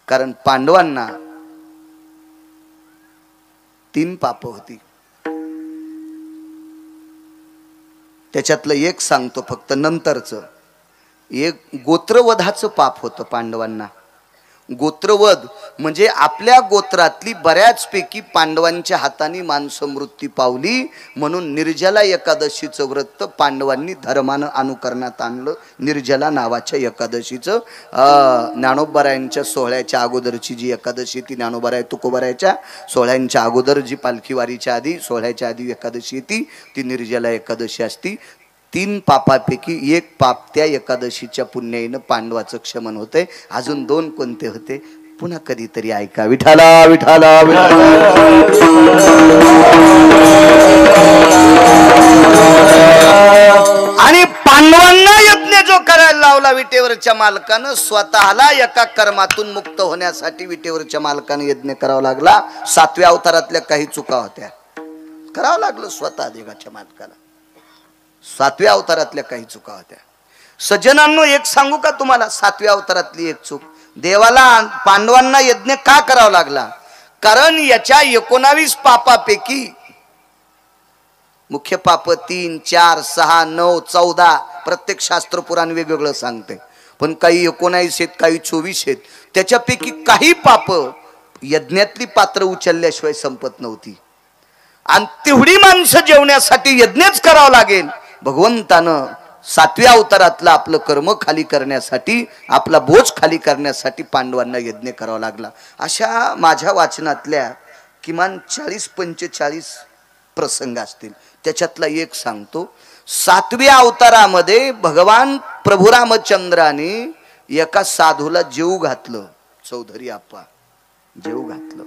कारण पांडवांना 3 पाप होती. त्याच्यातलं एक सांगतो फक्त नंतरचं. एक गोत्रवधाचं पाप होतं पांडवांना. गोत्रवध म्हणजे आपल्या गोत्रातली बऱ्याचपैकी पांडवांच्या हाताने माणसं मृत्यू पावली, म्हणून निर्जला एकादशीचं व्रत पांडवांनी धर्मानं अनुकरणात आणलं. निर्जला नावाच्या एकादशीचं ज्ञानोबारायांच्या सोहळ्याच्या अगोदरची जी एकादशी ती ज्ञानोबाराय तुकोबारायच्या सोहळ्यांच्या अगोदर जी पालखीवारीच्या आधी सोहळ्याच्या आधी एकादशी येते ती निर्जला एकादशी असती. 3 पापापैकी एक पाप त्या एकादशीच्या पुण्याईनं पांडवाचं क्षमन होते. अजून 2 कोणते होते पुन्हा कधीतरी ऐका. विठाला विठाला आणि पांडवांना यज्ञ जो करायला लावला विटेवरच्या मालकानं, स्वतःला एका कर्मातून मुक्त होण्यासाठी विटेवरच्या मालकानं यज्ञ करावा लागला. 7व्या अवतारातल्या काही चुका होत्या, करावं लागलं स्वतः देवाच्या मालकाला. 7व्या अवतारातल्या काही चुका होत्या. सज्जनांनो एक सांगू का तुम्हाला, 7व्या अवतारातली एक चूक. देवाला पांडवांना यज्ञ का करावा लागला? कारण याच्या 19 पापापैकी मुख्य पाप 3, 4, 6, 9, 14 प्रत्येक शास्त्र पुराण वेगवेगळं सांगते. पण काही 19 आहेत, काही 24 आहेत. त्याच्यापैकी काही पाप यज्ञातली पात्र उचलल्याशिवाय संपत नव्हती. आणि तेवढी माणसं जेवण्यासाठी यज्ञच करावं लागेल. भगवंतानं 7व्या अवतारातलं आपलं कर्म खाली करण्यासाठी, आपला बोझ खाली करण्यासाठी पांडवांना यज्ञ करावा लागला. अशा माझ्या वाचनातल्या किमान 40-45 प्रसंग असतील. त्याच्यातला एक सांगतो. 7व्या अवतारामध्ये भगवान प्रभू रामचंद्राने एका साधूला जेवू घातलं. चौधरी आप्पा जेवू घातलं.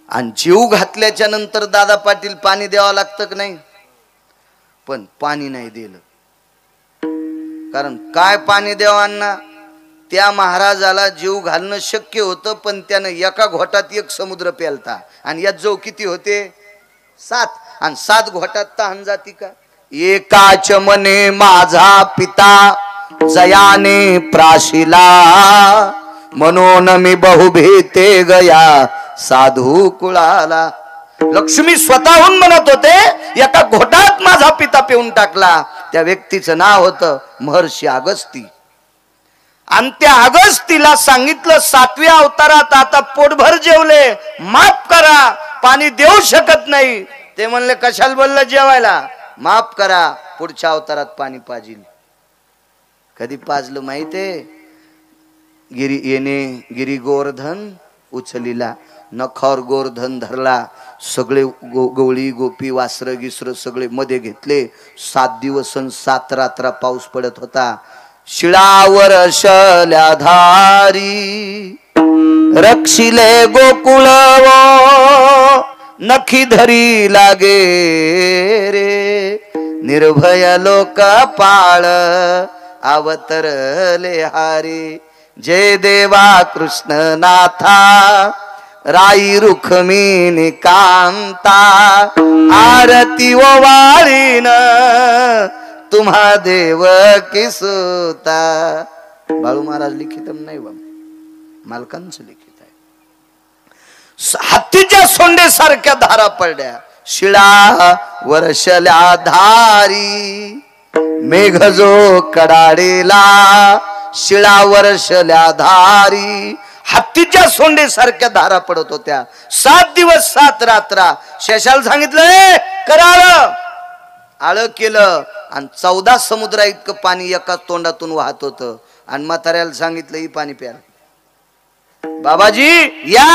आणि जेवू घातल्याच्या नंतर दादा पाटील पाणी द्यावं लागतं की नाही? पण पाणी नाही दिलं. कारण काय पाणी द्यावांना? त्या महाराजाला जीव घालणं शक्य होतं, पण त्यानं एका घोटात 1 समुद्र प्यालता. आणि यात जो किती होते? 7. आणि 7 घोटात तहान जाती का? एकाच मने माझा पिता जयाने प्राशिला, म्हणून मी बहुभीते गया साधू कुळाला. लक्ष्मी स्वतःहून म्हणत होते एका घोटात माझा पिता पिऊन टाकला. त्या व्यक्तीचं नाव होतं महर्षी अगस्ती. आणि त्या अगस्तीला सांगितलं 7व्या अवतारात आता पोटभर जेवले, माफ करा, पाणी देऊ शकत नाही. ते म्हणले कशाला बोललं जेवायला? माफ करा, पुढच्या अवतारात पाणी पाजील. कधी पाजलं माहितीये? गिरी गोवर्धन उचलीला, नखावर गोवर्धन धरला. सगळे गवळी गोपी वासर गिसर सगळे मध्ये घेतले. 7 दिवस 7 रात्र पाऊस पडत होता. शिळावर शल्या धारी रक्षिले गोकुळ नखी धरी लागे रे, निर्भय लोक पाळ अवतरले हारी. जय देवा कृष्ण नाथा राई रुखमिनी कांता, आरती ओवाळीन तुम्हा देव किसुता. बाळू महाराज लिखितम नाही बा, मालकांचं लिखित आहे. हत्तीच्या सोंडे सारख्या धारा पडल्या. शिळा वर्षल्या धारी मेघ जो कडाडेला, शिळा वर्षल्या धारी हत्तीच्या सोंडे सारख्या धारा पडत होत्या. 7 दिवस 7 रात्र. शेषाला सांगितलं कराळ, आळ केलं. आणि 14 समुद्रा इतकं पाणी एका तोंडातून वाहत होतं. आणि म्हाताऱ्याला सांगितलं ही पाणी प्या बाबाजी या.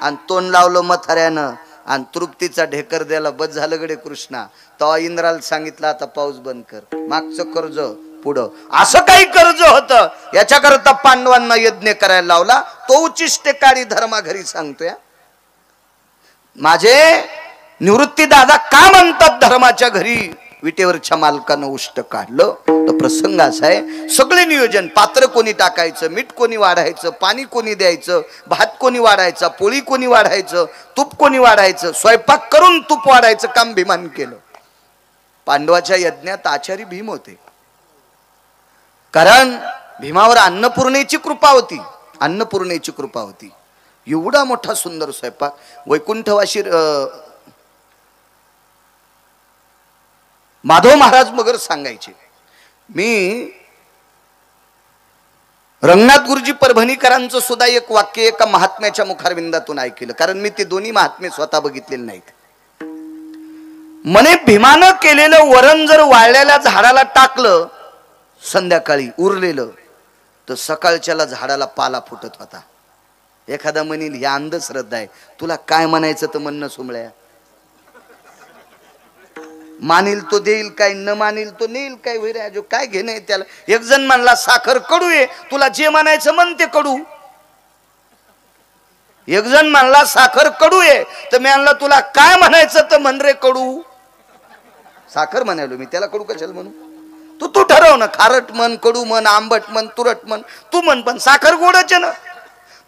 आणि तोंड लावलं म्हाताऱ्यानं आणि तृप्तीचा ढेकर द्यायला. बस झालं गडे कृष्णा. तेव्हा इंद्राला सांगितलं आता पाऊस बंद कर, मागचं कर्ज पुढं. असं काही कर्ज होतं. याच्याकरता पांडवांना यज्ञ करायला लावला. तो उचिष्टकारी धर्मा घरी सांगतोय. माझे निवृत्ती दादा का म्हणतात धर्माच्या घरी विटेवरच्या मालकानं उष्ट काढलं? तो प्रसंग असा आहे. सगळे नियोजन, पात्र कोणी टाकायचं, मीठ कोणी वाढायचं, पाणी कोणी द्यायचं, भात कोणी वाढायचा, पोळी कोणी वाढायचं, तूप कोणी वाढायचं, स्वयंपाक करून तूप वाढायचं काम भीमानं केलं. पांडवाच्या यज्ञात आचारी भीम होते. कारण भीमावर अन्नपूर्णेची कृपा होती. अन्नपूर्णेची कृपा होती. एवढा मोठा सुंदर स्वयंपाक. वैकुंठवाशी माधव महाराज मगर सांगायचे. मी रंगनाथ गुरुजी परभणीकरांचं सुद्धा एक वाक्य एका महात्म्याच्या मुखारविंदातून ऐकलं, कारण मी ते दोन्ही महात्मे स्वतः बघितलेले नाहीत. म्हणे भीमानं केलेलं वरण जर वाळलेल्या झाडाला टाकलं संध्याकाळी उरलेलं, तर सकाळच्याला झाडाला पाला फुटत होता. एखादा म्हणील ही अंधश्रद्धा आहे, तुला काय म्हणायचं तर म्हणणं सुमळ्या. मानील तो देईल काय, न मानील तो नेईल काय. वैराजो काय घेणे त्याला. एक जण म्हणला साखर कडू आहे, तुला जे म्हणायचं म्हण ते कडू. एक जण म्हणला साखर कडू आहे, तर मी म्हणला तुला काय म्हणायचं तर म्हण रे कडू. साखर म्हणालो मी, त्याला कडू कशाला म्हणू. तू ठरव ना, खारट म्हण, कडू म्हण, आंबट म्हण, तुरट म्हण, तू म्हण, पण साखर गोडच आहे ना.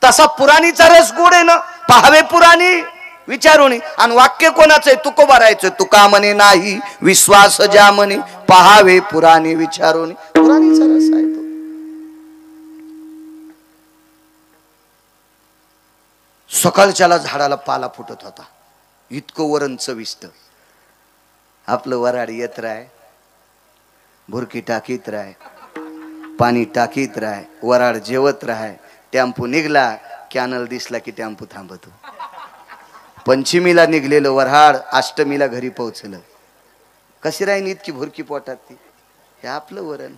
तसा पुराणीचा रस गोड आहे ना. पाहावे पुराणी विचारुणी. आणि वाक्य कोणाचं आहे, तुकोबारायचं. तुका म्हणे नाही विश्वास ज्या म्हणे, पाहावे पुराणी विचारुणी. पुराणीचा रस आहे तो. सकाळच्याला झाडाला पाला फुटत होता. इतकं वरण चविष्ट. आपलं वराड येत राय, भुरकी टाकीत राय, पाणी टाकीत राय, वराड जेवत राय. टेम्पो निघला, कॅनल दिसला की टेम्पो थांबतो. पंचमीला निघलेलं वऱ्हाड अष्टमीला घरी पोहोचलं. कशी राहीन इतकी भुरकी पोटात ती. हे आपलं वरण.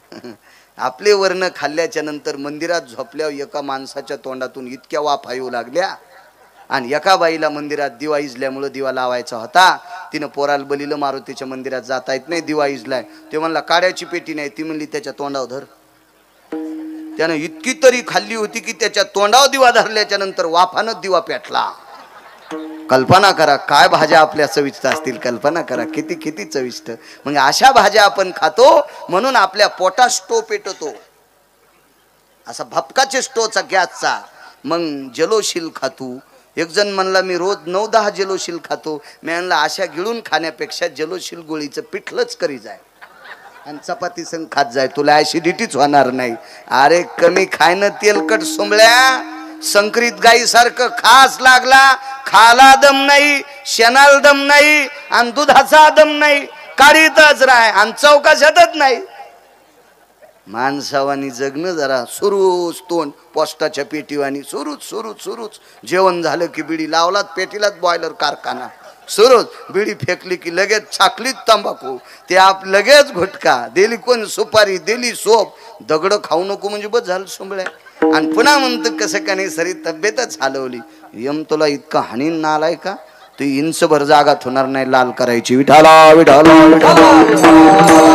आपले वर्ण खाल्ल्याच्या नंतर मंदिरात झोपल्यावर एका माणसाच्या तोंडातून इतक्या वाफा येऊ लागल्या. आणि एका बाईला मंदिरात दिवा इजल्यामुळे दिवा लावायचा होता. तिनं पोराला बलिलं मारुतीच्या मंदिरात जाता येत नाही, दिवा इजलाय. ते म्हणला काड्याची पेटी नाही. ती म्हणली त्याच्या तोंडावर धर. त्यानं इतकी तरी खाल्ली होती की त्याच्या तोंडावर दिवा धरल्याच्या नंतर वाफानं दिवा पेटला. कल्पना करा काय भाज्या आपल्या चविष्ट असतील. कल्पना करा किती किती चविष्ट. म्हणजे अशा भाज्या आपण खातो म्हणून आपल्या पोटात स्टो पेटतो. असा भपकाचे स्टोचा गॅसचा. मग जलोशील खातो. एक जण म्हणला मी रोज 9-10 जलोशील खातो. मी म्हणला अशा गिळून खाण्यापेक्षा जलोशील गोळीचं पिठलंच करी जाय आणि चपाती संग खात जाय, तुला ऍसिडिटीच होणार नाही. अरे कमी खायनं तेलकट सोंबळ्या. संकरित गाई सारखं खास लागला, खाला दम नाही, शेणाला दम नाही, आणि दुधाचा दम नाही. काढीतच राय आणि चौकाशातच नाही. माणसावानी जगणं जरा. सुरूच तोंड पोस्टाच्या पेटीवानी सुरूच सुरूच सुरूच. जेवण झालं की बिडी लावलात पेटीलाच, बॉयलर कारखाना सुरूच. बिडी फेकली की लगेच छाकलीत तंबाखू, ते आप लगेच घुटका दिली, कोण सुपारी दिली, सोप. दगड खाऊ नको म्हणजे बस झालं सोंबळ्या. आणि पुन्हा म्हणतं कसं का नाही सरी तब्येतच हलवली. यम तुला इतका हानी नालाय का, तू इंचभर जागात होणार नाही लाल करायची. विठाला विठाला विठाला.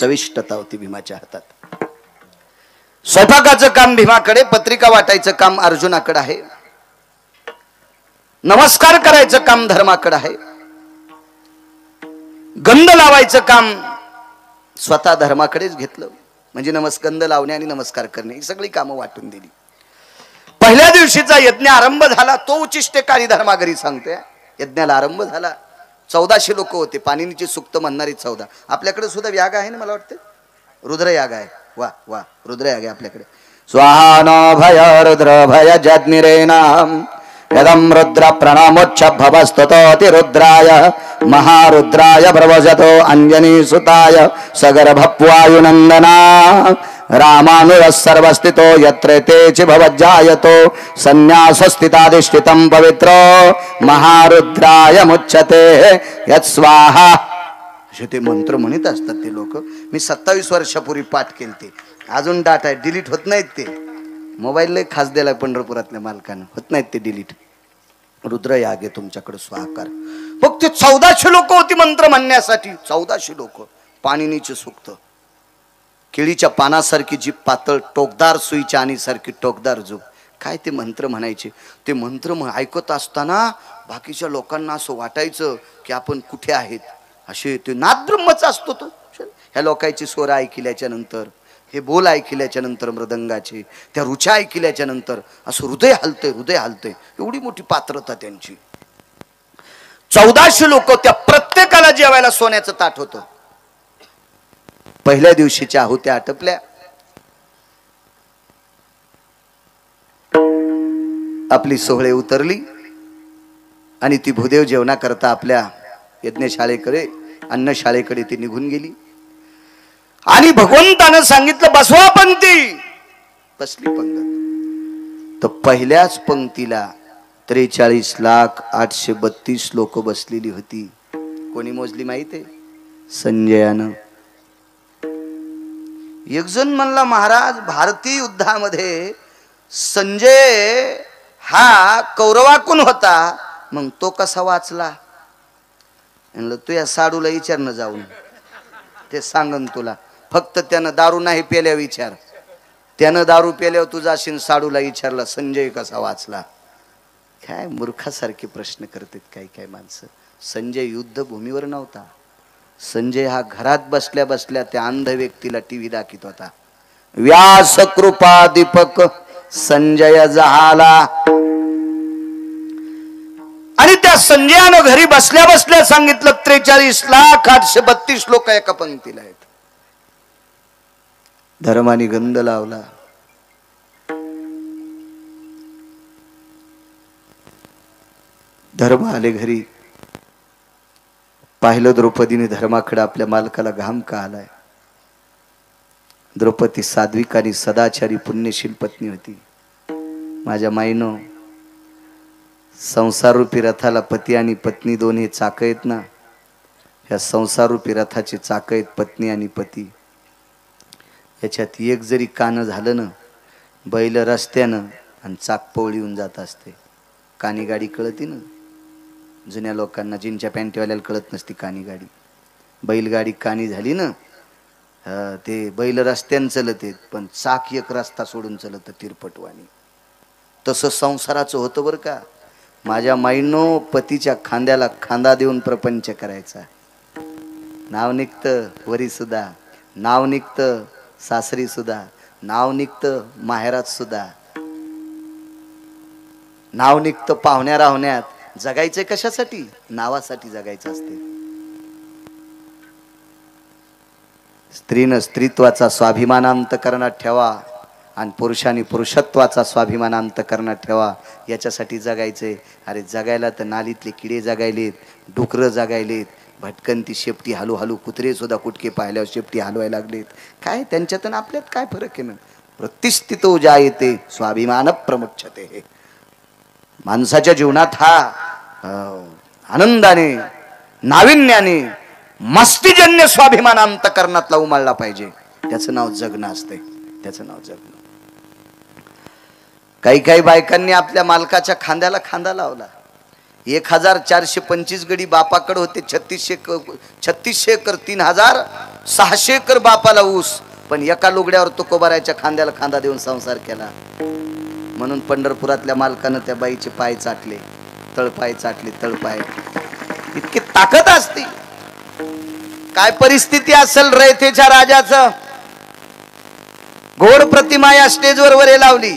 चविष्टता होती भीमाच्या हातात. स्वयंपाकाचं काम भीमाकडे, पत्रिका वाटायचं काम अर्जुनाकडे आहे, नमस्कार करायचं काम धर्माकडे आहे, गंध लावायचं काम स्वतः धर्माकडेच घेतलं. म्हणजे गंध लावणे आणि नमस्कार करणे ही सगळी कामं वाटून दिली. पहिल्या दिवशीचा यज्ञ आरंभ झाला. तो उचिष्टकारी धर्माघरी सांगतोय. यज्ञाला आरंभ झाला. 1400 लोक होते. पाणिनीची सुक्त म्हणणारी 14. आपल्याकडे सुद्धा याग आहे ना, मला वाटतं रुद्रयाग आहे. वा वा, रुद्रयाग आहे आपल्याकडे. स्वाहा न भय रुद्र भय जज्ञिरेनाम यदं रुद्र प्रणमोच्च भवस्ततोति रुद्राय महारुद्राय प्रवजतो अंजनी सुताय सगर्भप्वायुनंदना रामानुरः सर्वस्थितो यत्र तेचि भवज्जायतो संन्यासस्थिताधिष्ठितं पवित्रो महारुद्राय मुच्यते यत्स्वाहा. असे ते मंत्र म्हणत असतात ते लोक. मी 27 वर्षापूर्वी पाठ केले ते. अजून डाटा डिलीट होत नाहीत ते. मोबाईल लय खास दिलाय पंढरपुरातल्या मालकानं, होत नाहीत ते डिलीट. रुद्रयाग आहे तुमच्याकडे स्वाहाकार. फक्त 1400 लोक होती मंत्र म्हणण्यासाठी. 1400 लोक. पाणिनीचे सुक्त. केळीच्या पानासारखी जी पातळ, टोकदार सुईच्या आणि सारखी टोकदार झोप. काय ते मंत्र म्हणायचे. ते मंत्र ऐकत असताना बाकीच्या लोकांना असं वाटायचं की आपण कुठे आहेत. असे ते नादब्रह्मच असतो तो. ह्या लोकांची स्वर ऐकल्याच्या नंतर, हे बोल ऐकल्याच्या नंतर, मृदंगाचे त्या रुचा ऐकल्याच्या नंतर असं हृदय हलतंय, हृदय हलतंय. एवढी मोठी पात्रता त्यांची. 1400 लोक. त्या प्रत्येकाला जेवायला सोन्याचं ताट होतं. पहिल्या दिवशीच्या आहुत्या आटपल्या. आपली सोहळे उतरली आणि ती भूदेव जेवणा करता आपल्या यज्ञशाळेकडे अन्नशाळेकडे ती निघून गेली. आणि भगवंतानं सांगितलं बसवा पंक्ती. बसली पंगत. तर पहिल्याच पंक्तीला 43,832 लोक बसलेली होती. कोणी मोजली माहिती आहे? संजयानं. एक जण म्हणला महाराज भारतीय युद्धामध्ये संजय हा कौरवाकून होता, मग तो कसा वाचला? म्हणलं तू या साडूला विचारणं जाऊन, ते सांगन तुला. फक्त त्यानं दारू नाही पेल्या विचार. त्यानं दारू पेल्यावर तू जाशील साडूला विचारला संजय कसा वाचला. काय मूर्खासारखे प्रश्न करतात काही काही माणसं. संजय युद्धभूमीवर नव्हता. संजय हा घरात बसल्या बसल्या त्या अंध व्यक्तीला टीव्ही दाखवत होता. व्यास कृपा दीपक संजय जहाला. आणि त्या संजयानं घरी बसल्या बसल्या सांगितलं 43,832 लोक एका पंक्तीला आहेत. धर्माने गंध लावला. धर्म आले घरी. पाहिलं द्रौपदीने धर्माकडे आपल्या मालकाला घाम का आलाय. द्रौपदी सात्विक आणि सदाचारी पुण्यशील पत्नी होती. माझ्या माईनो, संसाररूपी रथाला पती आणि पत्नी दोन्ही चाक आहेत ना. ह्या संसाररूपी रथाची चाक आहेत पत्नी आणि पती. याच्यात एक जरी कान झालं ना, बैल रस्त्यानं आणि चाक पवळीहून जात असते. कानी गाडी कळती ना. जुन्या लोकांना जिनच्या पॅन्टीवाल्याला कळत नसती कानी गाडी. बैलगाडी कानी झाली ना, ते बैल रस्त्यानं चलत आहेत, पण चाक एक रस्ता सोडून चलत तिरपटवाणी. तसं संसाराचं होतं बरं का. माझ्या माईनो, पतीच्या खांद्याला खांदा देऊन प्रपंच करायचा. नाव निघतं वरी सुद्धा, नाव निघतं सासरी सुद्धा, नाव निघतं माहेरात सुद्धा, नाव निघतं पाहुण्या राहुण्यात. जगायचं कशासाठी? नावासाठी जगायचं असते. स्त्रीनं स्त्रीत्वाचा स्वाभिमान अंतकरणात ठेवा आणि पुरुषांनी पुरुषत्वाचा स्वाभिमान अंतकरणात ठेवा. याच्यासाठी जगायचंय. अरे जगायला तर नालीतले किडे जगायलेत, डुकरं जगायलेत, भटकंती शेपटी हलू हलू कुत्रे सुद्धा कुटके पाहिल्यावर शेपटी हलवायला लागलेत. काय त्यांच्यात आणि आपल्यात काय फरक आहे ना? प्रतिष्ठितो जायते स्वाभिमान प्रमुच्छते. हे माणसाच्या जीवनात हा आनंदाने नाविन्याने मस्तीजन्य स्वाभिमान अंतकरणातला उमळला पाहिजे. त्याचं नाव जगणं असते. त्याचं नाव जगणं. काही काही बायकांनी आपल्या मालकाच्या खांद्याला खांदा लावला. 1425 गडी बापाकडे होते. 3600 एकर 3600 एकर बापाला ऊस. पण एका लुगड्यावर तुकोबाराच्या खांद्याला खांदा देऊन संसार केला. म्हणून पंढरपुरातल्या मालकानं त्या बाईचे पाय चाटले, तळपाय चाटले. तळपाय इतकी ताकद असते. काय परिस्थिती असेल रयतेच्या राजाचं. घोड प्रतिमा या स्टेजवर वरे लावली.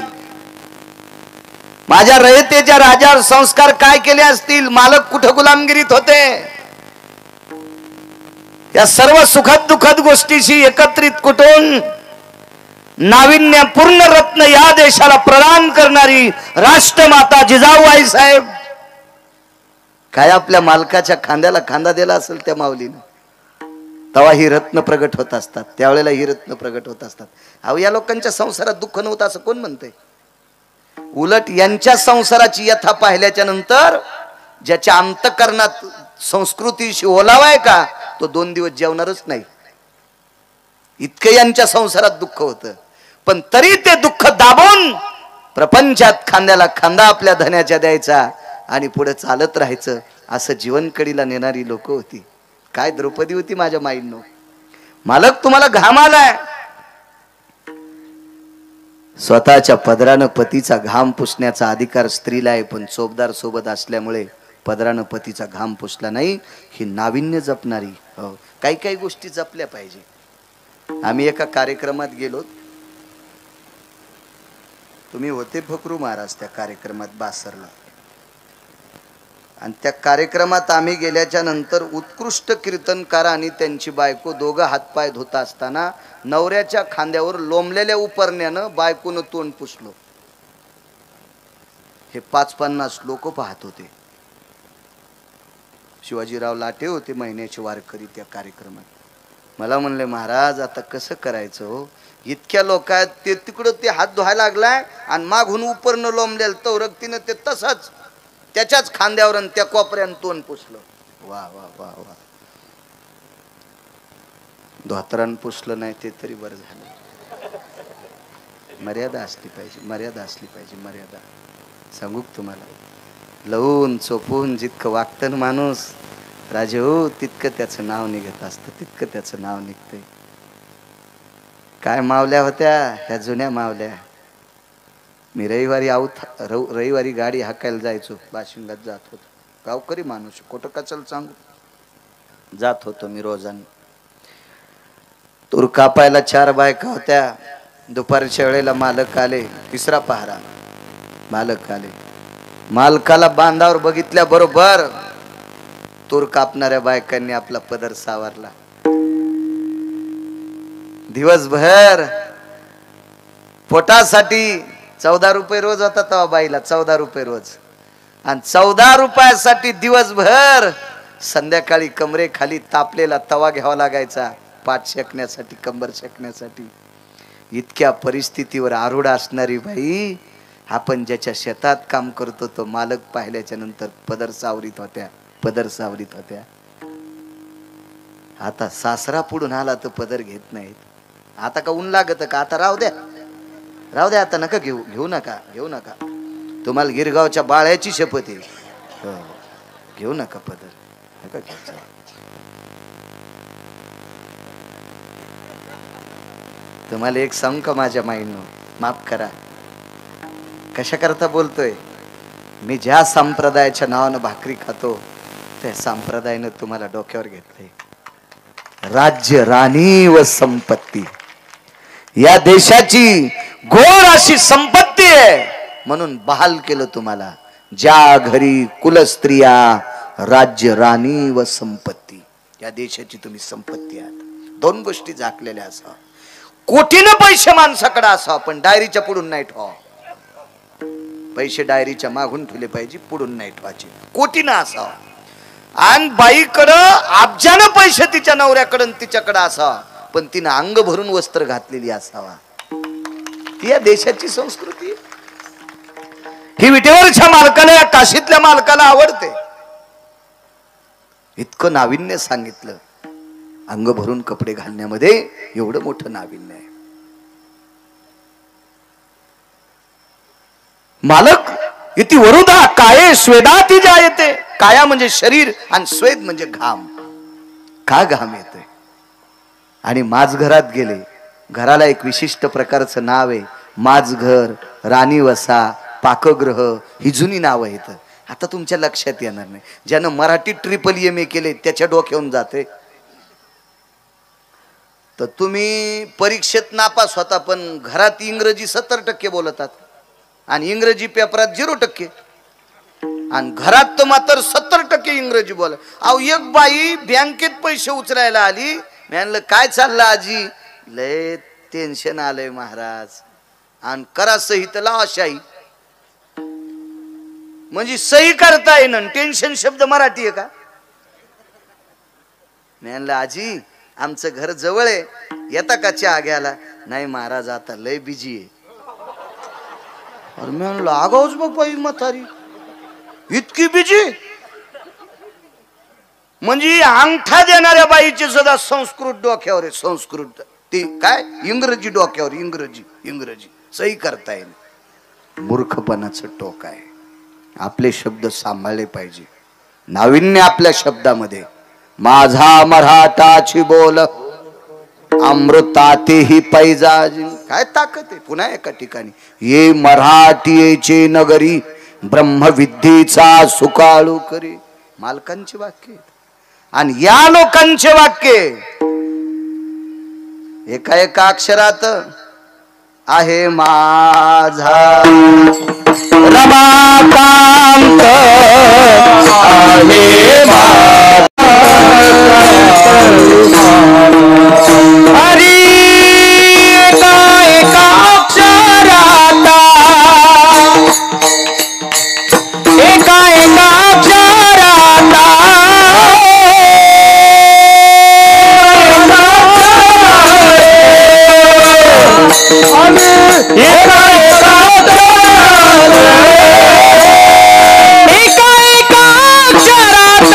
माझ्या रयतेच्या राजावर संस्कार काय केले असतील. मालक कुठं गुलामगिरीत होते. या सर्व सुखद दुःखद गोष्टीशी एकत्रित कुटून नाविन्यपूर्ण रत्न या देशाला प्रदान करणारी राष्ट्रमाता जिजाऊ आई साहेब काय आपल्या मालकाच्या खांद्याला खांदा दिला असेल त्या माऊलीने. तेव्हा ही रत्न प्रगट होत असतात. त्यावेळेला ही रत्न प्रगट होत असतात. अहो या लोकांच्या संसारात दुःख नव्हतं असं कोण म्हणतंय? उलट यांच्या संसाराची यथा पाहिल्याच्या नंतर ज्याच्या अंतकरणात संस्कृतीशी ओलावाय का, तो 2 दिवस जेवणारच नाही. इतकं यांच्या संसारात दुःख होतं. पण तरी ते दुःख दाबून प्रपंचात खांद्याला खांदा आपल्या धन्याच्या द्यायचा आणि पुढे चालत राहायचं. असं जीवनकडीला नेणारी लोक होती. काय द्रौपदी होती माझ्या माईंनो. मालक तुम्हाला घाम आलाय. स्वतःच्या पदरानं पतीचा घाम पुसण्याचा अधिकार स्त्रीला आहे. पण चोपदार सोबत असल्यामुळे पदरानं पतीचा घाम पुसला नाही. ही नाविन्य जपणारी. काही काही गोष्टी जपल्या पाहिजे. आम्ही एका कार्यक्रमात गेलो. तुम्ही होते फकरू महाराज त्या कार्यक्रमात बासरला. आणि त्या कार्यक्रमात आम्ही गेल्याच्या नंतर उत्कृष्ट कीर्तनकार आणि त्यांची बायको दोघं हातपाय धुत असताना नवऱ्याच्या खांद्यावर लोंबलेल्या उपरण्यानं बायकोनं तोंड पुसलं. हे 550 लोक पाहत होते. शिवाजीराव लाटे होते महिन्याचे वारकरी त्या कार्यक्रमात. मला म्हणले महाराज आता कसं करायचं हो, इतक्या लोक आहेत, ते तिकडं ते हात धुवायला लागलाय आणि मागून उपरनं लोंबलेलं तवरक्तीनं ते तसंच त्याच्याच खांद्यावर आणि त्या कोपऱ्यानं तोंड पुसलं. वा वा वा वा, धोतरान पुसलं नाही ते तरी बरं झालं. मर्यादा असली पाहिजे, मर्यादा असली पाहिजे, मर्यादा. सांगू तुम्हाला, लवून चोपून जितकं वागतं ना माणूस राजे हो, तितकं त्याचं नाव निघत असतं, तितकं त्याचं नाव निघतंय. काय मावल्या होत्या ह्या जुन्या मावल्या. मी रविवारी गाडी हाकायला जायचो, बाशिंगात जात होतो. गावकरी माणूस, खोटं कचल सांगू, जात होतो मी रोजाने. तूर कापायला 4 बायका होत्या. दुपारच्या वेळेला मालक आले, 3रा पहारा. मालक आले, मालकाला बांधावर बघितल्या बरोबर तूर कापणाऱ्या बायकांनी आपला पदर सावरला. दिवसभर पोटासाठी 14 रुपये रोज होता तेव्हा बाईला, 14 रुपये रोज. आणि 14 रुपयासाठी दिवसभर संध्याकाळी कमरे खाली तापलेला तवा घ्यावा लागायचा पाठ शेकण्यासाठी, कंबर शेकण्यासाठी. इतक्या परिस्थितीवर आरूढ असणारी बाई, आपण ज्याच्या शेतात काम करतो तो मालक पाहिल्याच्या नंतर पदर सावरीत होत्या, पदर सावरीत होत्या. आता सासरा पुढून आला तर पदर घेत नाहीत. आता का ऊन लागत का, आता राहू द्या, राहू द्या, आता नका घेऊ, घेऊ नका, घेऊ नका. तुम्हाला गिरगावच्या बाळ्याची शपथ आहे, हो, घेऊ नका पदर, नका घ्यायचं. तुम्हाला एक सांगू का माझ्या माईंनो, माफ करा, कशा करता बोलतोय मी. ज्या संप्रदायाच्या नावानं भाकरी खातो त्या संप्रदायानं तुम्हाला डोक्यावर घेतलंय. राज्य, राणी व संपत्ती, या देशाची घोर अशी संपत्ती आहे म्हणून बहाल केलं तुम्हाला. ज्या घरी कुलस्त्रिया, राज्य, राणी व संपत्ती, या देशाची तुम्ही संपत्ती आहात. 2 गोष्टी झाकलेल्या असावा. कोटीनं पैसे माणसाकडे असावा पण डायरीच्या पुढून नाही ठेवा. पैसे डायरीच्या मागून ठेवले पाहिजे, पुढून नाही ठेवायचे. कोटीनं असावा. आणि बाईकडं अब्जानं पैसे तिच्या नवऱ्याकडं तिच्याकडे असावा पण तिनं अंग भरून वस्त्र घातलेली असावा. ती या देशाची संस्कृती. ही विटेवरच्या मालकाला, या काशीतल्या मालकाला आवडते. इतकं नाविन्य सांगितलं. अंग भरून कपडे घालण्यामध्ये एवढं मोठं नाविन्य आहे. मालक इति वरुधा काये स्वेदाती जायते. काया म्हणजे शरीर आणि स्वेद म्हणजे घाम. का घाम येतोय. आणि माझ घरात गेले, घराला एक विशिष्ट प्रकारचं नाव आहे. माझघर, राणीवसा, पाकगृह, ही जुनी नावं आहेत. आता तुमच्या लक्षात येणार नाही. ज्यानं मराठी MA केले त्याच्या डोक्यावरून जाते. तर तुम्ही परीक्षेत नापास होता पण घरात इंग्रजी 70% बोलतात आणि इंग्रजी पेपरात 0%. आणि घरात तर मात्र 70% इंग्रजी बोल. अहो, एक बाई बँकेत पैसे उचलायला आली. मी म्हणलं काय चाललं आजी. लय टेन्शन आलंय महाराज. आणि करा सही तर लावा शाही. म्हणजे सही करता येईन. टेन्शन शब्द मराठी आहे का. मी म्हणलं आजी आमचं घर जवळ आहे, येता का चहा घ्यायला. नाही महाराज आता लय बिजी आहे. अरे मी म्हणलं आगाऊच बघ बाई म्हातारी, इतकी बिजी. म्हणजे अंगठा देणाऱ्या बाईचे सुद्धा संस्कृत डोक्यावर आहे. संस्कृत ती काय इंग्रजी डोक्यावर. इंग्रजी सही करता येईल. मूर्खपणाचं टोक आहे. आपले शब्द सांभाळले पाहिजे. नाविन्य आपल्या शब्दामध्ये. माझा मराठाची बोल अमृतातेही पैजा. काय ताकद आहे. पुन्हा एका ठिकाणी ये मराठीचे नगरी ब्रह्मविद्येचा सुकाळू करी. मालकांची वाक्य आणि या लोकांचे वाक्य एका एका अक्षरात आहे माझा रमाकांत आहे माझा हरी एका एका अक्षराता एका एका अक्षराता एका एका अक्षरात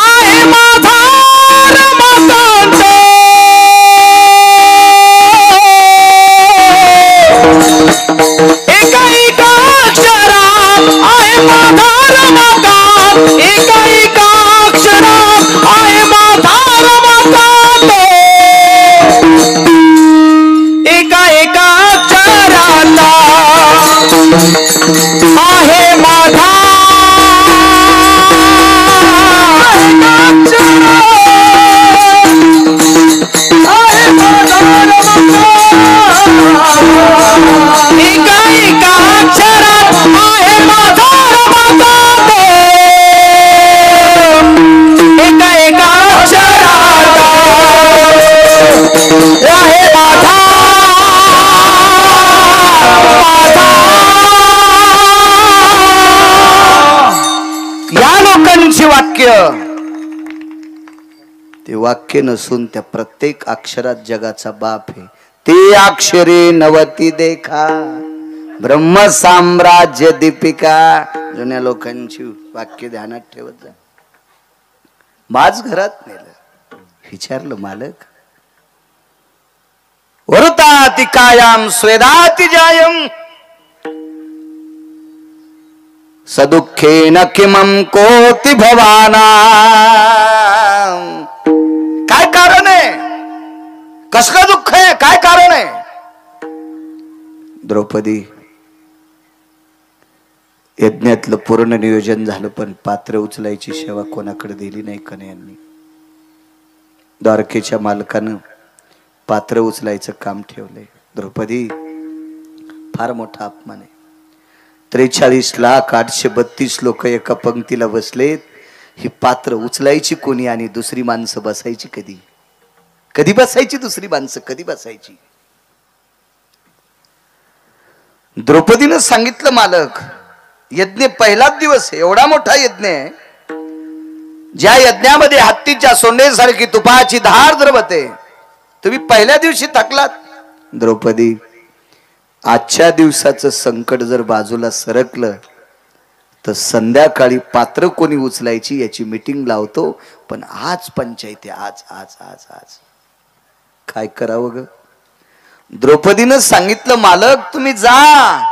आहे माझा रमाकांत एका एका अक्षरात आहे माझा रमाकांत एका एका अक्षरात आहे माझा रमाकांत एका एका अक्षराला आहे माझा एका एका अक्षरात आहे माझा रमाकांत एका एका अक्षरात आहे माझा या लोकांची वाक्य ते वाक्य नसून त्या प्रत्येक अक्षरात जगाचा बाप आहे ते अक्षरे नवती देखा ब्रह्म साम्राज्य दीपिका जुन्या लोकांची वाक्य ध्यानात ठेवत जा माझ घरात नेलं विचारलं मालक वरुताति कायाम स्वेदाति जायम सदुःखेन किमं कोति भवाना काय कारण आहे कसलं दुःख आहे काय कारण आहे द्रौपदी यज्ञातलं पूर्ण नियोजन झालं पण पात्र उचलायची सेवा कोणाकडे दिली नाही कन्यांनी द्वारकेच्या मालकानं पात्र उचलायचं काम ठेवलंय द्रौपदी फार मोठा अपमान आहे 43,832 लोक एका पंक्तीला बसलेत ही पात्र उचलायची कोणी आणि दुसरी माणसं बसायची कधी कधी बसायची दुसरी माणसं कधी बसायची द्रौपदीनं सांगितलं मालक यज्ञ पहिलाच दिवस आहे एवढा मोठा यज्ञ आहे ज्या यज्ञामध्ये हत्तीच्या सोंडेसारखी तुपाची धार द्रवते तुम्ही पहिल्या दिवशी थकलात द्रौपदी आजच्या दिवसाचं संकट जर बाजूला सरकलं तर संध्याकाळी पात्र कोणी उचलायची याची मीटिंग लावतो पण आज पंचायती आज आज आज आज काय करावं ग द्रौपदीनं सांगितलं मालक तुम्ही जा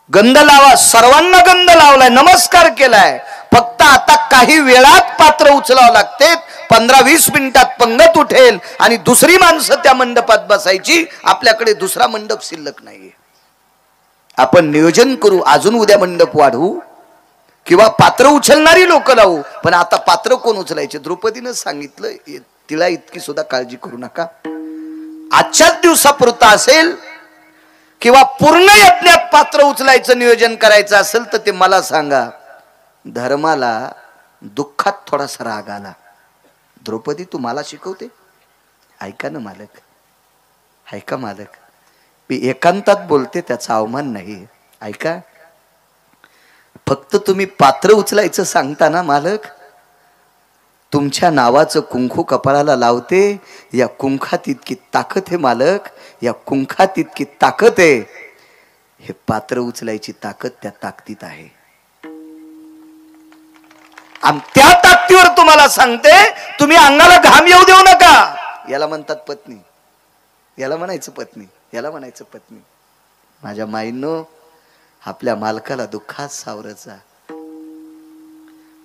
गंध लावा सर्वांना गंध लावलाय नमस्कार केलाय फक्त आता काही वेळात पात्र उचलावं लागते 15-20 मिनिटात पंगत उठेल आणि दुसरी माणसं त्या मंडपात बसायची आपल्याकडे दुसरा मंडप शिल्लक नाहीये आपण नियोजन करू अजून उद्या मंडप वाढवू किंवा पात्र उचलणारी लोक लावू पण आता पात्र कोण उचलायचे द्रौपदीनं सांगितलं तिला इतकी सुद्धा काळजी करू नका आजच्याच दिवसापुरता असेल किंवा पूर्ण यज्ञात पात्र उचलायचं नियोजन करायचं असेल तर ते मला सांगा धर्माला दुःखात थोडासा राग आला द्रौपदी तू मला शिकवते ऐका ना मालक ऐका मालक मी एकांतात बोलते त्याचा अवमान नाही ऐका फक्त तुम्ही पात्र उचलायचं सांगता ना मालक तुमच्या नावाचं कुंकू कपाळाला लावते या कुंखात इतकी ताकद आहे मालक या कुंखात इतकी ताकद आहे हे पात्र उचलायची ताकद त्या ताकदीत आहे आणि त्या ताकदीवर तुम्हाला सांगते तुम्ही अंगाला घाम येऊ देऊ नका याला म्हणतात पत्नी याला म्हणायचं पत्नी याला म्हणायचं पत्नी माझ्या माईंनो आपल्या मालकाला दुःखात सावरायचा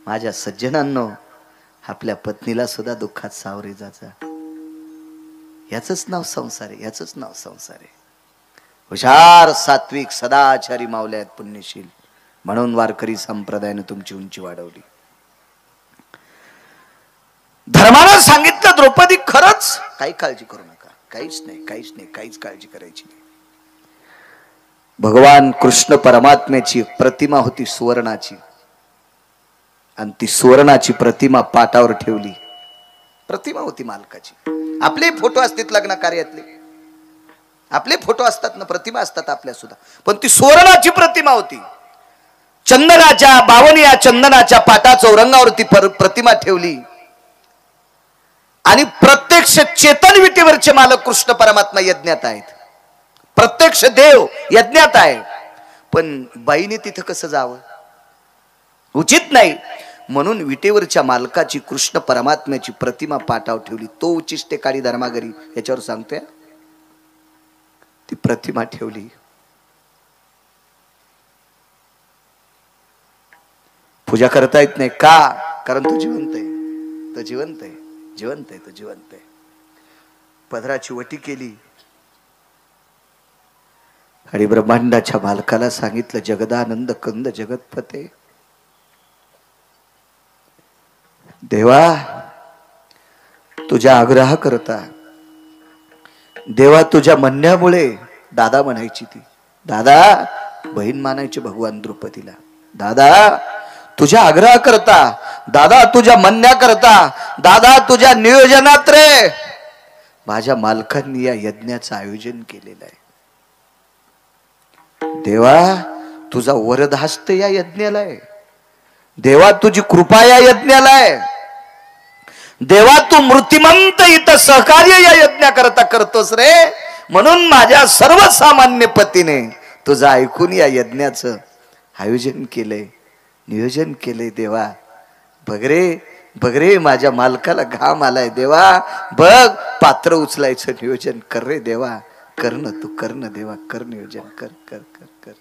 माझ्या सज्जनांनो आपल्या पत्नीला सुद्धा दुःखात सावरे जायचा याचंच नाव संसार आहे याचंच नाव संसार आहे हुशार सात्विक सदाचारी मावले आहेत पुण्यशील म्हणून वारकरी संप्रदायाने तुमची उंची वाढवली धर्मानं सांगितलं द्रौपदी खरंच काही काळजी करू नका, काहीच नाही, काहीच नाही, काहीच काळजी करायची नाही. भगवान कृष्ण परमात्म्याची प्रतिमा होती सुवर्णाची, आणि ती सुवर्णाची प्रतिमा पाटावर ठेवली. प्रतिमा होती मालकाची. आपले फोटो असतात लग्न कार्यातले, आपले फोटो असतात ना, प्रतिमा असतात आपल्या सुद्धा, पण ती सुवर्णाची प्रतिमा होती. चंदनाच्या, बावनिया चंदनाच्या पाटा चौरंगावरती प्रतिमा ठेवली. आणि प्रत्यक्ष चेतन विटेवरचे मालक कृष्ण परमात्मा यज्ञात आहेत, प्रत्यक्ष देव यज्ञात आहे. पण बाईने तिथं कसं जावं, उचित नाही. म्हणून विटेवरच्या मालकाची कृष्ण परमात्म्याची प्रतिमा पाटावर ठेवली. तो उचिष्टे काळी धर्मागरी याच्यावर सांगतोय, ती प्रतिमा ठेवली. पूजा करता येत नाही का? कारण तो जिवंत आहे, तो जिवंत आहे, जिवंत आहे, तो जिवंत आहे. पदराची वटी केली आणि ब्रह्मांडाच्या मालकाला सांगितलं, जगदानंद कंद जगतपते, देवा तुझ्या आग्रह करता, देवा तुझ्या म्हणण्यामुळे, दादा म्हणायची ती, दादा बहीण मानायची भगवान द्रौपदीला, दादा तुझ्या आग्रह करता, दादा तुझ्या म्हणण्या करता, दादा तुझ्या नियोजनात रे माझ्या मालकांनी या यज्ञाचं आयोजन केलेलं आहे. देवा तुझा वरदहस्त या यज्ञाला आहे, देवा तुझी कृपा या यज्ञाला आहे, देवा तू मूर्तिमंत इथं सहकार्य या यज्ञा करता करतोस रे. म्हणून माझ्या सर्वसामान्य पतीने तुझं ऐकून या यज्ञाचं आयोजन केलंय, नियोजन केलंय. देवा बघ रे, बघ रे, माझ्या मालकाला घाम आलाय, देवा बघ पात्र उचलायचं नियोजन कर रे देवा, कर ना तू, कर ना देवा, कर नियोजन, कर कर कर कर.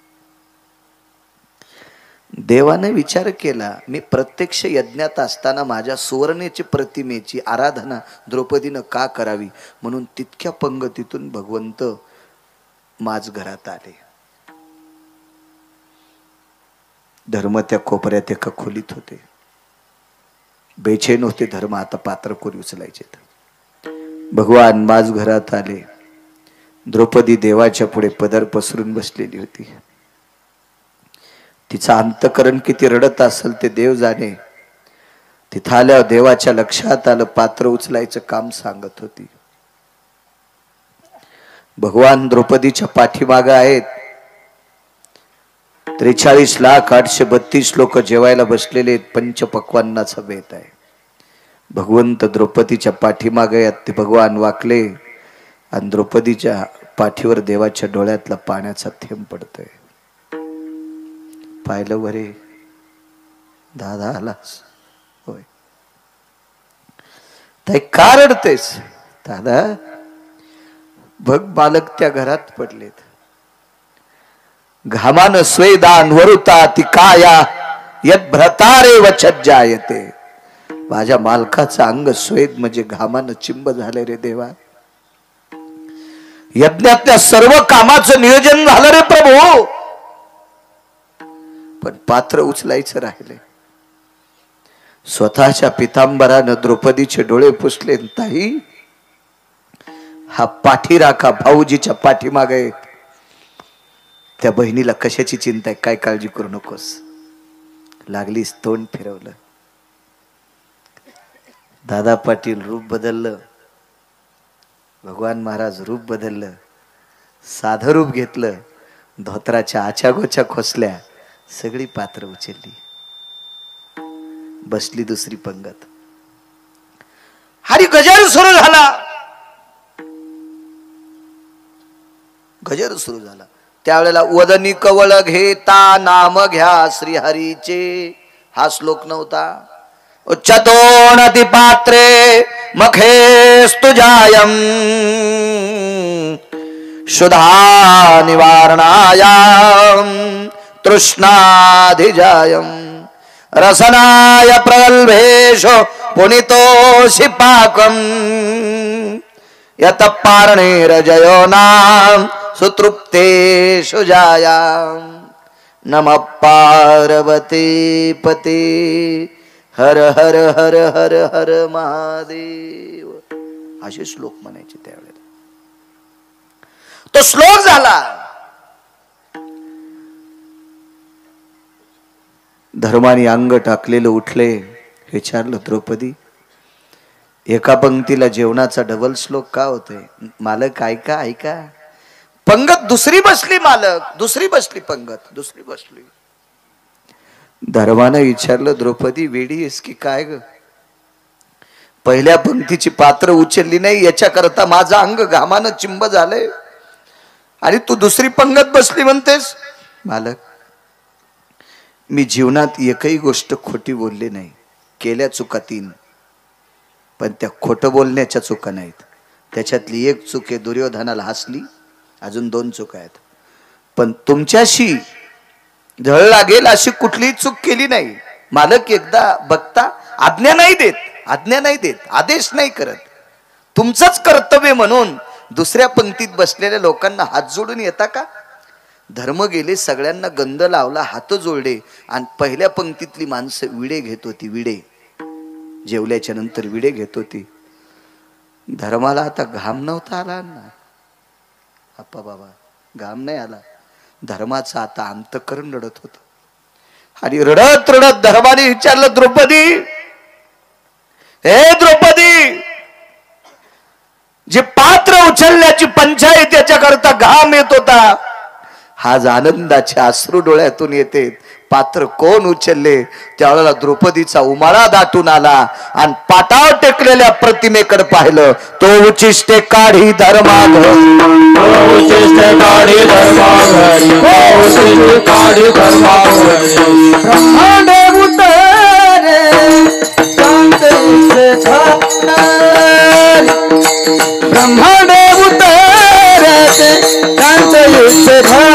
देवाने विचार केला, मी प्रत्यक्ष यज्ञात असताना माझ्या सुवर्णेची प्रतिमेची आराधना द्रौपदीनं का करावी, म्हणून तितक्या पंगतीतून भगवंत माझ घरात आले. धर्म त्या कोपऱ्यात एका खोलीत होते, बेचैन होते धर्म, आता पात्र कोणी उचलायचे. भगवान माझ घरात आले. द्रौपदी देवाच्या पुढे पदर पसरून बसलेली होती. तिचं अंतकरण किती रडत असेल ते देव जाणे. तिथं आल्यावर देवाच्या लक्षात आलं, पात्र उचलायचं काम सांगत होती. भगवान द्रौपदीच्या पाठीमाग आहेत. 43,832 लोक जेवायला बसलेले आहेत. पंचपक्वान्नाचा बेत आहे. भगवंत द्रौपदीच्या पाठीमागे आहेत. ते भगवान वाकले आणि द्रौपदीच्या पाठीवर देवाच्या डोळ्यातला पाण्याचा थेंब पडतोय. पाहिलं वरे, दादा आलास होय, ताई का रडतेस? दादा बघ बालक त्या घरात पडलेत, घामान स्वेदान वरुता ती काया यद भ्रतारे वचज्जायते. माझ्या मालकाचं अंग स्वेद म्हणजे घामानं चिंब झाले रे देवा. यज्ञातल्या सर्व कामाचं नियोजन झालं रे प्रभू, पण पात्र उचलायचं राहिले. स्वतःच्या पितांबरानं द्रौपदीचे डोळे पुसले. ताई हा पाठीराखा भाऊजीच्या पाठीमागे, त्या बहिणीला कशाची चिंता आहे, काय काळजी करू नकोस. लागलीस तोंड फिरवलं. दादा पाटील रूप बदललं, भगवान महाराज रूप बदललं, साधं रूप घेतलं. धोत्राच्या आच्यागोच्या खोसल्या, सगळी पात्र उचलली, बसली दुसरी पंगत. हरी गजर सुरू झाला, गजर सुरू झाला. त्यावेळेला वदनी कवळ घेता नाम घ्या श्री हरीचे, हा श्लोक नव्हता. उच्चतोणति पात्रे मखेस्तु जायम शुद्धा निवारणायाम तृष्णाधिजायम रसनाय प्रगल्भेषु पुनितोषि पाकम यत पारणेरजयो नाम सुतृप्तेषु जायाम. नमः पार्वती पते हर हर हर हर हर महादेव असे श्लोक म्हणायचे त्यावेळेला. तो श्लोक झाला. धर्माने अंग टाकलेलं उठले. विचारलं द्रौपदी एका पंक्तीला जेवणाचा डबल श्लोक का होतोय? मालक ऐका ऐका. पंगत दुसरी बसली, मालक दुसरी बसली, पंगत दुसरी बसली. धर्मानं विचारलं द्रौपदी वेडी आहेस की काय ग? पहिल्या पंक्तीची पात्र उचलली नाही याच्याकरता माझं अंग घामानं चिंब झालंय आणि तू दुसरी पंगत बसली म्हणतेस? मालक मी जीवनात एकही गोष्ट खोटी बोलली नाही. केल्या चुका 3, पण त्या खोटं बोलण्याच्या चुका नाहीत. त्याच्यातली एक चूक आहे दुर्योधनाला हसली. अजून 2 चुका आहेत. पण तुमच्याशी झळ लागेल अशी कुठलीही चूक केली नाही. मालक एकदा बघता आज्ञा नाही देत, आज्ञा नाही देत, आदेश नाही करत. तुमचंच कर्तव्य म्हणून दुसऱ्या पंक्तीत बसलेल्या लोकांना हात जोडून येता का? धर्म गेले, सगळ्यांना गंध लावला, हात जोडले आणि पहिल्या पंक्तीतली माणसं विडे घेत होती. विडे जेवल्याच्या नंतर विडे घेत होती. धर्माला आता घाम नव्हता आला ना अप्पा बाबा, घाम नाही आला. धर्माचं आता अंतःकरण रडत होत. आणि रडत रडत धर्माने विचारलं द्रौपदी, हे द्रौपदी जे पात्र उचलण्याची पंचायत याच्याकरता घाम येत होता, आज आनंदाचे अश्रू डोळ्यातून येते. पात्र कोण उचलले? त्यावेळेला द्रौपदीचा उमाळा दाटून आला आणि पाटावर टेकलेल्या प्रतिमेकडे पाहिलं. तो उचिष्टे काढी धर्माघरी, तो उचिष्टे काढी धर्माघरी, तो उचिष्टे काढी धर्माघरी. ब्रह्मांड उतरे शांत ब्रह्मांड उतरे शांत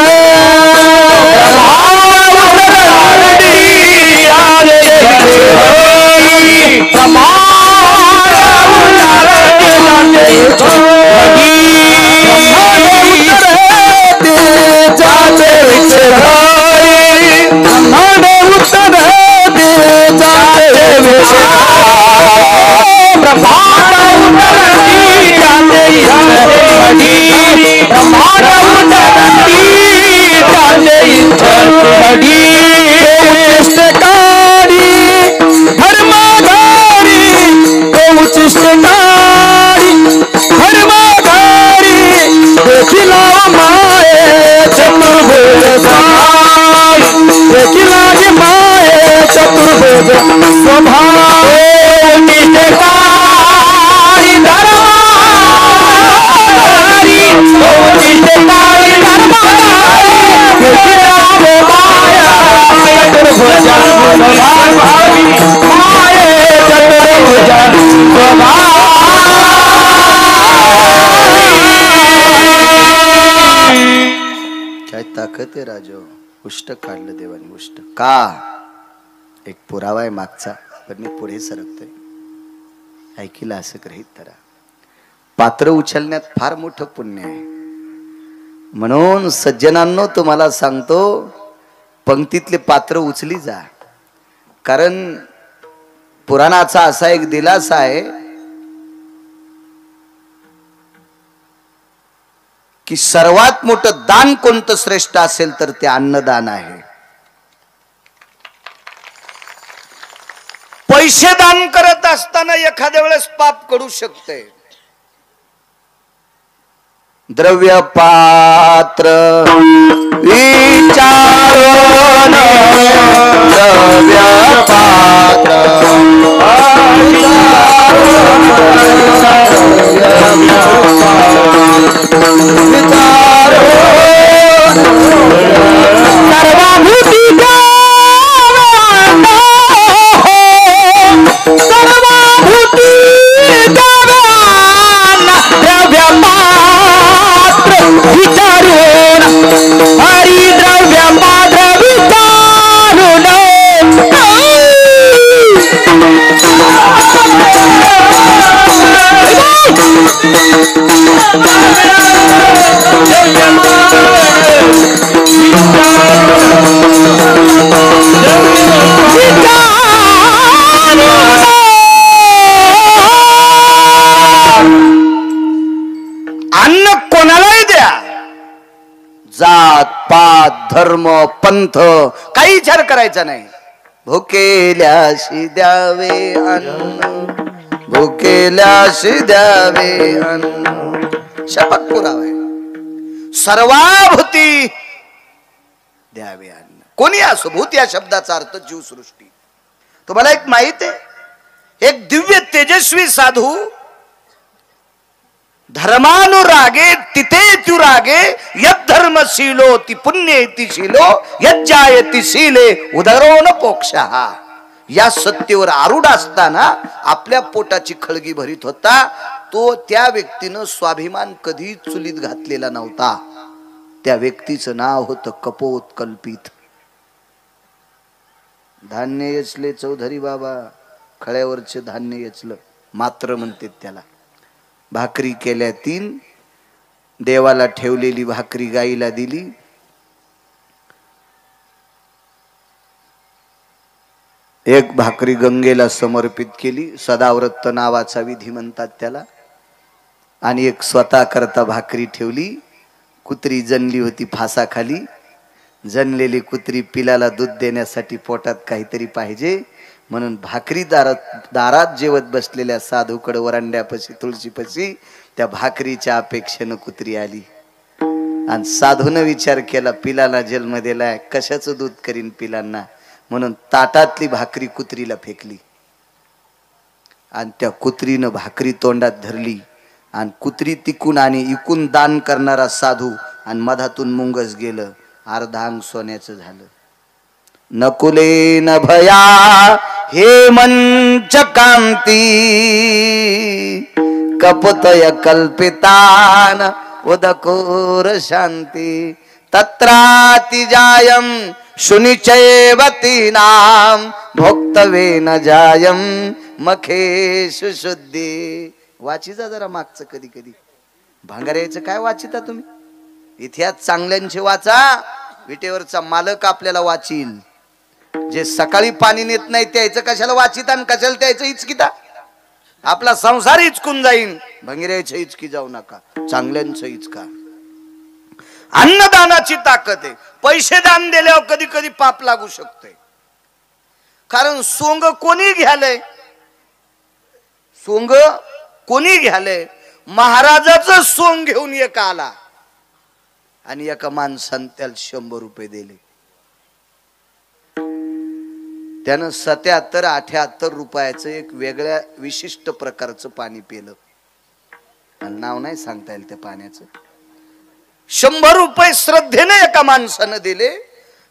ताकद आहे राजो. उष्ट काढलं देवानी. उष्ट का? एक पुरावा आहे मागचा, पण मी पुढे सरकतोय. ऐकिला असं ग्रहित करा. पात्र उचलण्यात फार मोठं पुण्य आहे. म्हणून सज्जनांनो तुम्हाला सांगतो, पंक्तीतले पात्र उचली जा. कारण पुराणाचा असा एक दिलासा आहे की सर्वात मोठं दान कोणतं श्रेष्ठ असेल तर ते अन्नदान आहे. पैसे दान करत असताना एखाद्या वेळेस पाप करू शकते. द्रव्य पात्र विचारून द्रव्य पात्र विचारून हरिद्रव्य पात्र विचारून पंथ, काही विचार करायचा नाही. भुकेल्याशी द्यावे अन्न, भुकेल्याशी द्यावे अन्न, शपथ पुरावे. सर्वाभूती द्यावे अन्न. कोणी असो, भूत या शब्दाचा अर्थ जीवसृष्टी. तुम्हाला एक माहित आहे, एक दिव्य तेजस्वी साधू धर्मानुरागे तिथे तुरागे, यद धर्मशीलो ती पुण्येति शीलो, यद जायति शीले उदरो न पोक्षः. या सत्तेवर आरूढ असताना आपल्या पोटाची खळगी भरीत होता तो. त्या व्यक्तीनं स्वाभिमान कधी चुलीत घातलेला नव्हता. त्या व्यक्तीचं नाव होतं कपोत कल्पित. धान्य येचले चौधरी बाबा, खळ्यावरचे धान्य येचलं मात्र म्हणते त्याला. भाकरी केल्या 3, देवाला ठेवलेली भाकरी गाईला दिली. एक भाकरी गंगेला समर्पित केली, सदाव्रत नावाचा विधी म्हणतात त्याला. आणि एक स्वतः करता भाकरी ठेवली. कुत्री जनली होती फासाखाली. जनलेली कुत्री पिलाला दूध देण्यासाठी पोटात काहीतरी पाहिजे म्हणून भाकरी दारात जेवत बसलेल्या साधूकडे वरांड्यापाशी तुळशीपाशी त्या भाकरीच्या अपेक्षेनं कुत्री आली. आणि साधूनं विचार केला, पिलाला जन्म दिलाय, कशाचं दूध करीन पिलांना, म्हणून ताटातली भाकरी कुत्रीला फेकली. आणि त्या कुत्रीनं भाकरी तोंडात धरली. आणि कुत्री तिकून आणि इकून दान करणारा साधू आणि मधातून मुंगस गेलं. अर्धा अंग सोन्याचं झालं. नकुले न भया हे मंच कांती, कपतय कल्पितान उदकोर शांती. तत्राति जायम शुनिचैवती नाम, भोक्तवे न जायम मखेषु शुद्धि. वाचिता जरा मागचं कधी कधी. भांगाऱ्याचं काय वाचिता तुम्ही? इतिहास चांगल्यांचे वाचा. विटेवरचा मालक आपल्याला वाचील. जे सकाळी पाणी नेत नाही त्याचं कशाला वाचिता आणि कशाला त्याचं हिचकिता? आपला संसार हिचकून जाईन. भंगिऱ्याचं हिचकी जाऊ नका, चांगल्यांचं हिचका. अन्नदानाची ताकद आहे. पैसे दान दिल्यावर कधी कधी पाप लागू शकते. कारण सोंग कोणी घ्यालय? सोंग कोणी घ्यालय? महाराजाचं सोंग घेऊन एक आला आणि एका माणसाने त्याला 100 रुपये दिले. त्यानं 77-78 रुपयाचं एक वेगळ्या विशिष्ट प्रकारचं पाणी पिलं. नाव नाही सांगता येईल त्या पाण्याचं. 100 रुपये श्रद्धेने एका माणसानं दिले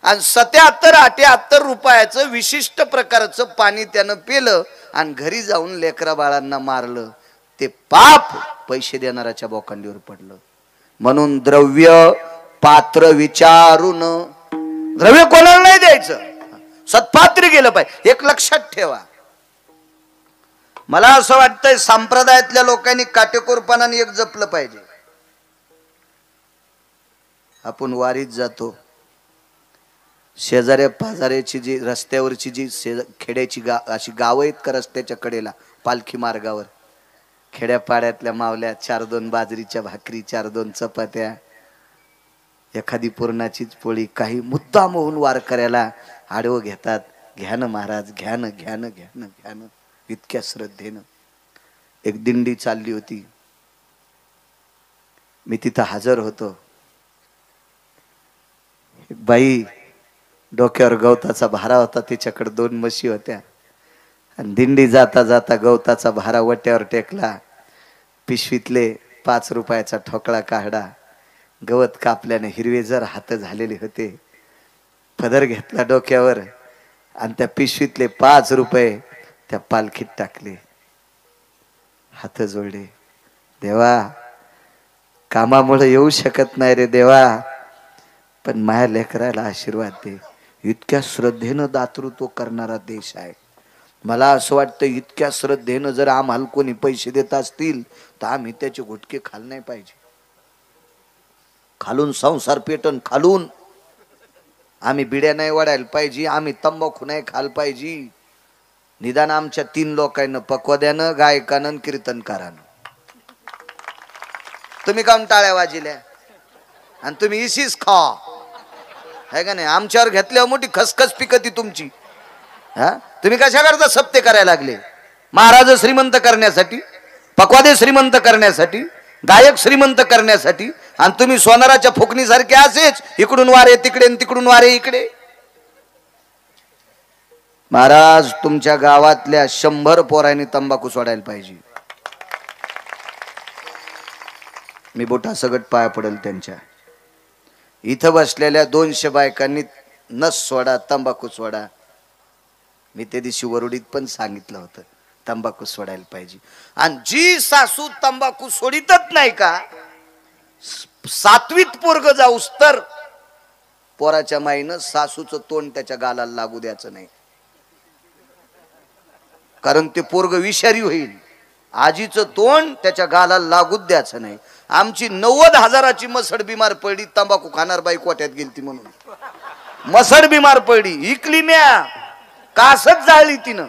आणि 77-78 रुपयाचं विशिष्ट प्रकारचं पाणी त्यानं पिलं आणि घरी जाऊन लेकरा बाळांना मारलं. ते पाप पैसे देणाऱ्याच्या बोकांडीवर पडलं. म्हणून द्रव्य पात्र विचारून, द्रव्य कोणाला नाही द्यायचं, सत्पात्री गेलं पाहिजे. एक लक्षात ठेवा, मला असं वाटतंय संप्रदायातल्या लोकांनी काटेकोरपणाने एक जपलं पाहिजे. आपण वारीत जातो, शेजाऱ्या पाजाऱ्याची जी रस्त्यावरची जी खेड्याची अशी गाव आहेत का रस्त्याच्या कडेला पालखी मार्गावर, खेड्यापाड्यातल्या मावल्या 4-2 बाजरीच्या भाकरी, 4-2 चपात्या, एखादी पुरणाचीच पोळी, काही मुद्दाम होऊन वारकऱ्याला आडवं घेतात. घ्या ना महाराज, घ्या ना, घ्या ना, घ्या ना, घ्या ना, इतक्या श्रद्धेनं. एक दिंडी चालली होती, मी तिथं हजर होतो. एक बाई डोक्यावर गवताचा भारा होता, तिच्याकडे 2 म्हशी होत्या आणि दिंडी जाता जाता गवताचा भारा वट्यावर टेकला. पिशवीतले 5 रुपयाचा ठोकळा काढा, गवत कापल्याने हिरवे जर हात झालेले होते. पदर घेतला डोक्यावर आणि त्या पिशवीतले 5 रुपये त्या पालखीत टाकले. हात जोडले, देवा कामामुळे येऊ शकत नाही रे देवा, पण माझ्या लेकराला आशीर्वाद दे. इतक्या श्रद्धेनं दातृत्व करणारा देश आहे. मला असं वाटतं इतक्या श्रद्धेनं जर आम्हाला कोणी पैसे देत असतील तर आम्ही त्याचे गुटके खाल्ले नाही पाहिजे. खालून संसार पेटन, खालून आम्ही बिड्या नाही वाढायला पाहिजे, आम्ही तंबाखू नाही खाल पाहिजे. निदान आमच्या 3 लोकांना पक्वाद्यानं, गायकानं, कीर्तनकारानं. तुम्ही काऊन टाळ्या वाजिल्या आणि तुम्ही इशीच खा. है का नाही? आमच्यावर घेतल्यावर मोठी खसखस पिकती तुमची. हा, तुम्ही कशा करता सप्ते करायला लागले? महाराज श्रीमंत करण्यासाठी, पक्वादे श्रीमंत करण्यासाठी, गायक श्रीमंत करण्यासाठी, आणि तुम्ही सोनाराच्या फुकणीसारखे असेच इकडून वारे तिकडे तिकडून वारे इकडे. महाराज तुमच्या गावातल्या 100 पोरांनी तंबाखू सोडायला पाहिजे. मी बोटा सगट पाया पडेल त्यांच्या. इथं बसलेल्या 200 बायकांनी नस सोडा, तंबाखू सोडा. मी त्या दिवशी वरुडीत पण सांगितलं होतं तंबाखू सोडायला पाहिजे. आणि जी सासू तंबाखू सोडितच नाही का, 7वीत पोरग जाऊस तर पोराच्या माईनं सासूचं तोंड त्याच्या गालाला लागू द्यायचं नाही, कारण ते पोरग विषारी होईल. आजीचं तोंड त्याच्या गालाला लागूच द्यायचं नाही. आमची 90,000ची मसड बिमार पडली, तंबाखू खाणार बाई कोट्यात गेलती म्हणून. मसड बिमार पडली, इकली म्या, कासच जाळली तिनं,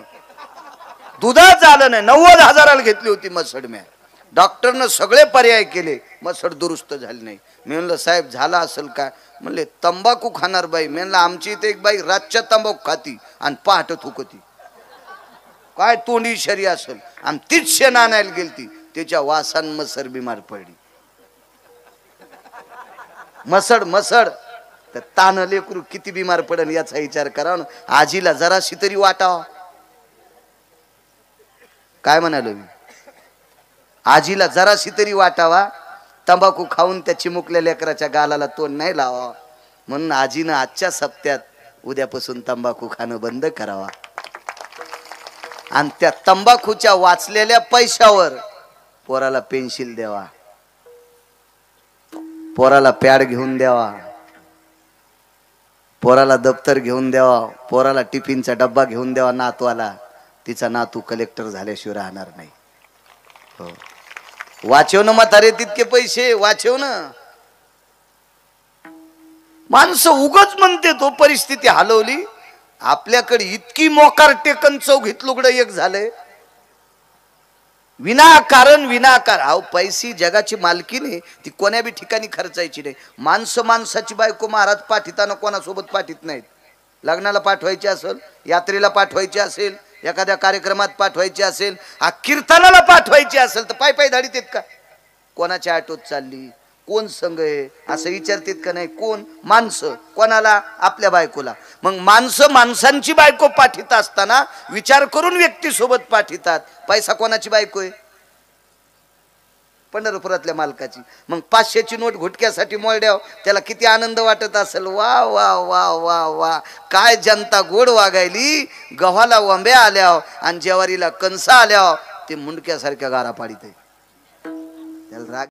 दुधाच आलं नाही. 90,000ला घेतली होती मसड म्या. डॉक्टरनं सगळे पर्याय केले, मसड दुरुस्त झाली नाही. मी म्हणलं साहेब झाला असेल काय? म्हणले तंबाखू खाणार बाई. मी म्हणलं आमची इथे एक बाई रातच्या तंबाखू खाती आणि पहाट थुकती, काय तोंडी शरी असेल. आणि तीच शेण आणायला गेलती, त्याच्या वासान मसड बिमार पडली. मसड मसड तर तान लेकरू किती बिमार पडन याचा विचार करा ना. आजीला जराशी तरी वाटावा. काय म्हणालो मी? आजीला जराशी तरी वाटावा. तंबाखू खाऊन त्या चिमुकल्या लेकराच्या गालाला तोंड नाही लावा. म्हणून आजीनं आजच्या सप्त्यात उद्यापासून तंबाखू खाणं बंद करावा. आणि त्या तंबाखूच्या वाचलेल्या पैशावर पोराला पेन्सिल द्यावा, पोराला पॅड घेऊन द्यावा, पोराला दप्तर घेऊन द्यावा, पोराला टिफिनचा डब्बा घेऊन द्यावा नातवाला. तिचा नातू कलेक्टर झाल्याशिवाय राहणार नाही. हो, वाचव ना म्हातारे तितके पैसे, वाचव ना. माणसं उगच म्हणते तो परिस्थिती हलवली. आपल्याकडे इतकी मोकार टेकन चौघीत लुगडं एक झालंय विनाकारण विनाकार. अहो पैसी जगाची मालकी नाही, ती कोण्या बी ठिकाणी खर्चायची नाही. माणसाची बायको महाराज पाठीताना कोणासोबत पाठीत नाहीत. लग्नाला पाठवायची असेल, यात्रेला पाठवायची असेल, एखाद्या कार्यक्रमात पाठवायची असेल, कीर्तनाला पाठवायची असेल तर पाय पाय धाडीत आहेत का? कोणाच्या ऑटोत चालली, कोण संघ आहे असं विचारतात का नाही? कोण? माणसं. कोणाला? आपल्या बायकोला. मग माणसं माणसांची बायको पाठीत असताना विचार करून व्यक्ती सोबत पाठीतात. पैसा कोणाची बायको आहे? पंढरपुरातल्या मालकाची. मग 500ची नोट घुटक्यासाठी मोडल्याव त्याला किती आनंद वाटत असेल. वा वा वा वा वा, काय जनता गोड वागायली. गव्हाला वंब्या आल्याव आणि ज्वारीला कणसा आल्याव ते मुंडक्यासारख्या गारा पाडीत आहे. त्याला राग